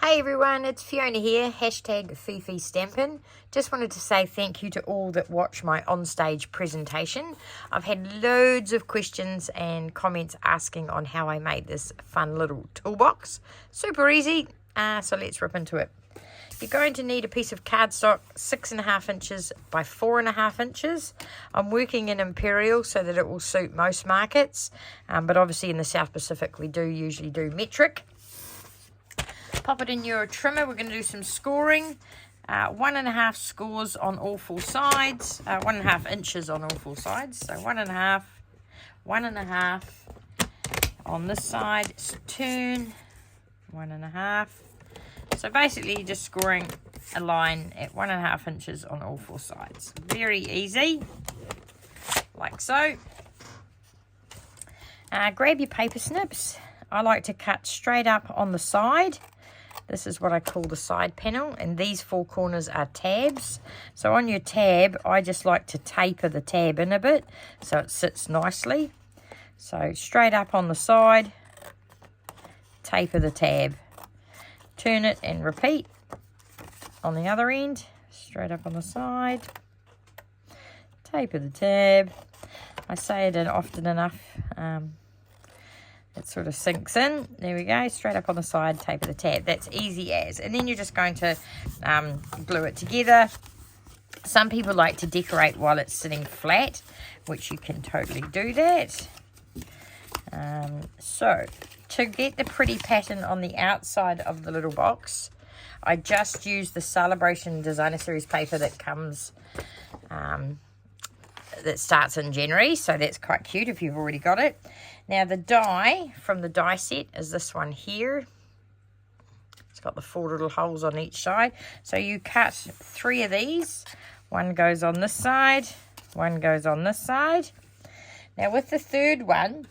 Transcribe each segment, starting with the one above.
Hey everyone, it's Fiona here, hashtag Fifi Stampin'. Just wanted to say thank you to all that watch my onstage presentation. I've had loads of questions and comments asking on how I made this fun little toolbox. Super easy, so let's rip into it. You're going to need a piece of cardstock 6.5 inches by 4.5 inches. I'm working in Imperial so that it will suit most markets, but obviously in the South Pacific we do usually do metric. Pop it in your trimmer. We're going to do some scoring. 1.5 scores on all four sides. 1.5 inches on all four sides. So 1.5, 1.5 on this side. Turn 1.5. So basically you're just scoring a line at 1.5 inches on all four sides. Very easy, like so. Grab your paper snips. I like to cut straight up on the side. This is what I call the side panel, and these four corners are tabs. So on your tab, I just like to taper the tab in a bit so it sits nicely. So straight up on the side, taper the tab. Turn it and repeat on the other end. Straight up on the side, taper the tab. I say it often enough. It sort of sinks in. There we go. Straight up on the side, taper the tab. That's easy as. And then you're just going to glue it together. Some people like to decorate while it's sitting flat, which you can totally do that. So, to get the pretty pattern on the outside of the little box, I just use the Celebration Designer Series paper that comes, that starts in January. So that's quite cute if you've already got it. Now the die from the die set is this one here. It's got the 4 little holes on each side. So you cut 3 of these. One goes on this side, one goes on this side. Now with the third one,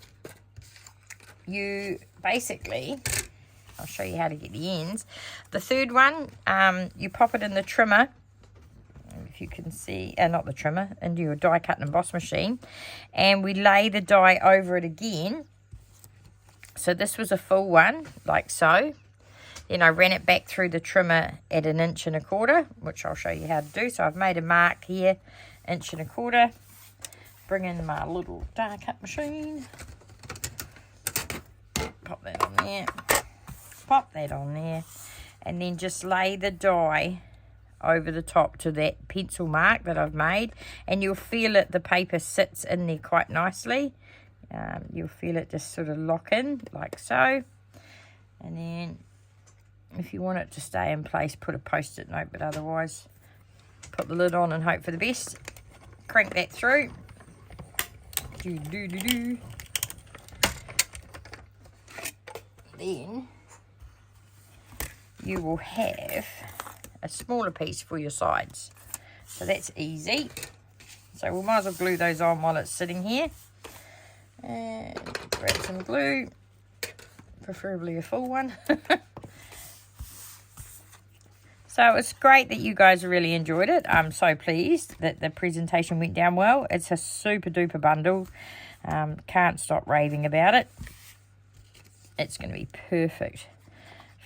you basically, I'll show you how to get the ends. The third one, you pop it in the trimmer. If you can see, not the trimmer, into your die cut and emboss machine, and we lay the die over it again. So this was a full one, like so. Then I ran it back through the trimmer at 1.25 inches, which I'll show you how to do. So I've made a mark here, 1.25 inches. Bring in my little die cut machine. Pop that on there. Pop that on there, and then just lay the die over the top to that pencil mark that I've made, and you'll feel it, the paper sits in there quite nicely. You'll feel it just sort of lock in like so, and then if you want it to stay in place, put a post-it note, but otherwise put the lid on and hope for the best. Crank that through. Then you will have a smaller piece for your sides. So that's easy. So we might as well glue those on while it's sitting here. And grab some glue, preferably a full one. So it's great that you guys really enjoyed it. I'm so pleased that the presentation went down well. It's a super duper bundle. Can't stop raving about it. It's going to be perfect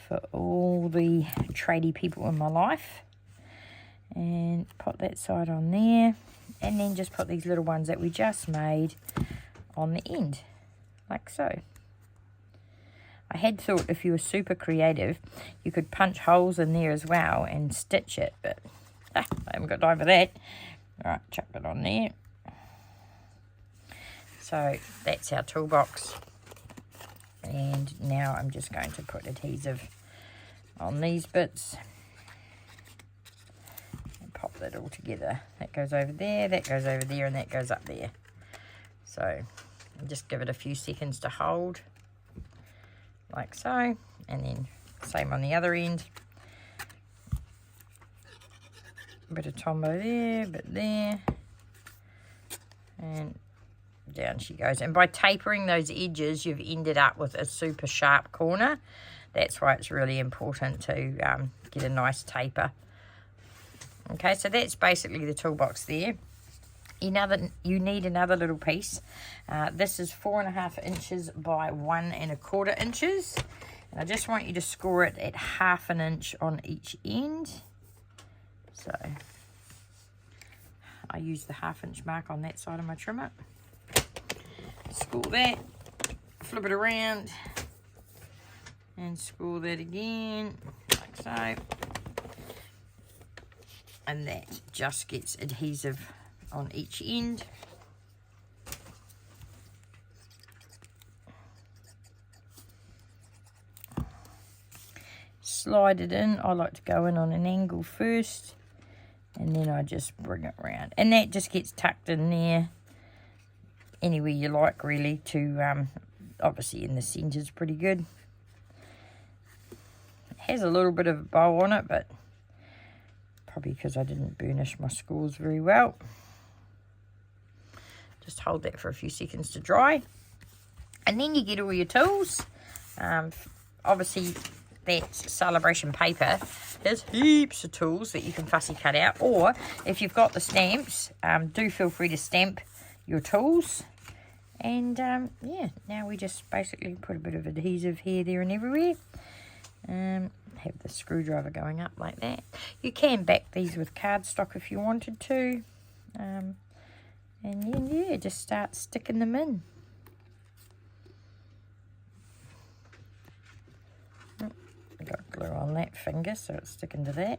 for all the tradie people in my life. And pop that side on there, and then just put these little ones that we just made on the end, like so. I had thought if you were super creative, you could punch holes in there as well and stitch it, but I haven't got time for that. All right, chuck it on there. So that's our toolbox. And now I'm just going to put adhesive on these bits and pop that all together. That goes over there, that goes over there, and that goes up there. So just give it a few seconds to hold, like so, and then same on the other end. A bit of Tombow there, bit there, and down she goes. And by tapering those edges, you've ended up with a super sharp corner. That's why it's really important to get a nice taper. Okay, so that's basically the toolbox there. You need another little piece. This is 4.5 inches by 1.25 inches. And I just want you to score it at 1/2 inch on each end. So I use the 1/2 inch mark on that side of my trimmer. Score that, flip it around, and score that again, like so. And that just gets adhesive on each end. Slide it in. I like to go in on an angle first, and then I just bring it around, and that just gets tucked in there anywhere you like, really. To obviously in the centre is pretty good. It has a little bit of a bow on it, but probably because I didn't burnish my scores very well. Just hold that for a few seconds to dry, and then you get all your tools. Obviously that celebration paper, there's heaps of tools that you can fussy cut out, or if you've got the stamps, do feel free to stamp your tools. And yeah, now we just basically put a bit of adhesive here, there and everywhere. Have the screwdriver going up like that. You can back these with cardstock if you wanted to, and then yeah, just start sticking them in. Got glue on that finger, so it's sticking to that.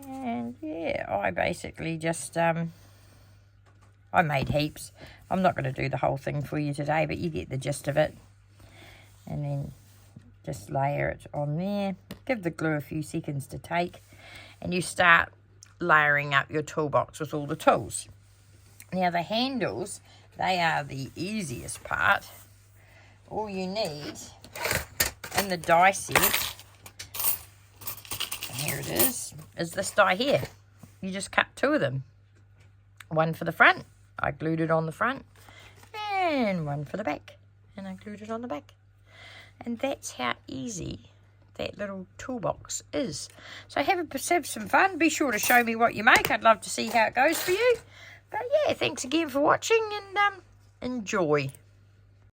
And yeah, I basically just I made heaps. I'm not going to do the whole thing for you today, but you get the gist of it. And then just layer it on there. Give the glue a few seconds to take, and you start layering up your toolbox with all the tools. Now the handles, they are the easiest part. All you need in the die set, and here it is this die here. You just cut 2 of them. One for the front, I glued it on the front, and one for the back, and I glued it on the back. And that's how easy that little toolbox is. So have some fun. Be sure to show me what you make. I'd love to see how it goes for you. But yeah, thanks again for watching, and enjoy.